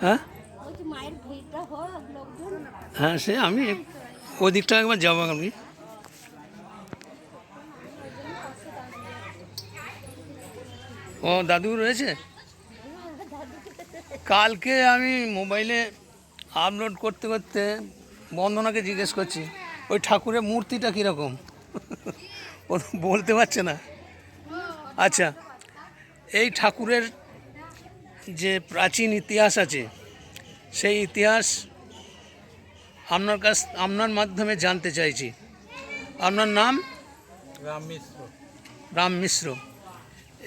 হ্যাঁ হ্যাঁ, সে আমি ওই দিকটা একবার যাবো আমি। ও দাদু রয়েছে। কালকে আমি মোবাইলে আপলোড করতে করতে বন্দনাকে জিজ্ঞেস করছি ওই ঠাকুরের মূর্তিটা কীরকম। ও বলতে পারছে না। আচ্ছা, এই ঠাকুরের যে প্রাচীন ইতিহাস আছে সেই ইতিহাস আপনার মাধ্যমে জানতে চাইছি। আপনার নাম? রাম মিশ্র। রাম মিশ্র।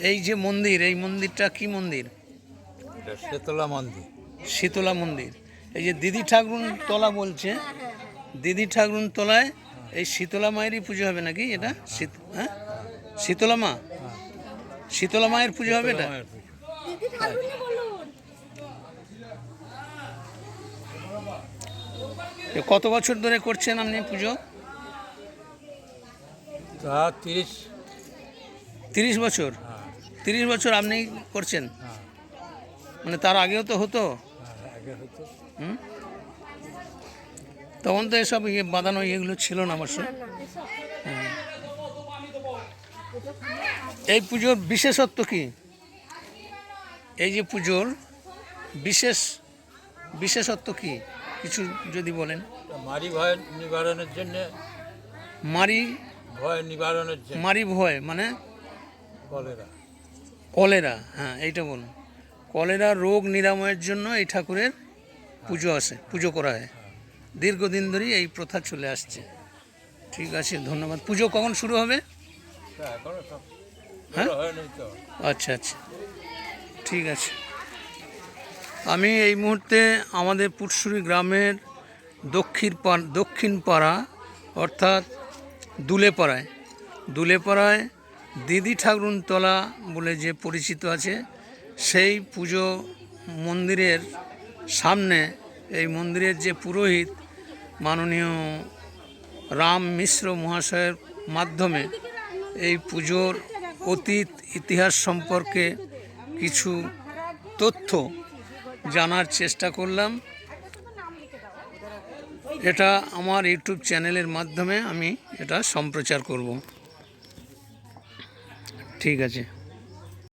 এই যে মন্দির, এই মন্দিরটা কি মন্দির? এটা শীতলা মন্দির। শীতলা মন্দির। এই যে দিদি ঠাকুর তলা বলছে, দিদি ঠাকুর তলায় এই শীতলা মায়েরই পুজো হবে নাকি এটা? হ্যাঁ, শীতলা মা, শীতলা মায়ের পুজো হবে এটা। কত বছর ধরে করছেন আপনি পুজো? তা 30 বছর। 30 বছর আপনি করছেন, মানে তার আগেও তো হতো। হুম, তখন তো এসব বাঁধানো এগুলো ছিল না অবশ্য। হ্যাঁ, এই পুজোর বিশেষত্ব কি? এই যে পুজোর বিশেষত্ব কি কিছু যদি বলেন। মারি ভয় নিবারণের জন্য। মারি ভয় নিবারণের জন্য। মারি ভয় মানে কলেরা। কলেরা, হ্যাঁ এইটা বলুন। কলেরা রোগ নিরাময়ের জন্য এই ঠাকুরের পুজো করা হয়। দীর্ঘদিন ধরেই এই প্রথা চলে আসছে। ঠিক আছে, ধন্যবাদ। পুজো কখন শুরু হবে? হ্যাঁ, আচ্ছা আচ্ছা, ঠিক আছে। আমি এই মুহূর্তে আমাদের পুটসুরি গ্রামের দক্ষিণ পাড়া অর্থাৎ দুলেপাড়ায় দিদি ঠাকুরতলা বলে যে পরিচিত আছে সেই পুজো মন্দিরের সামনে। এই মন্দিরের যে পুরোহিত মাননীয় রাম মিশ্র মহাশয়ের মাধ্যমে এই পুজোর অতীত ইতিহাস সম্পর্কে কিছু তথ্য জানার চেষ্টা করলাম। এটা আমার ইউটিউব চ্যানেলের মাধ্যমে আমি এটা সম্প্রচার করব। ঠিক আছে।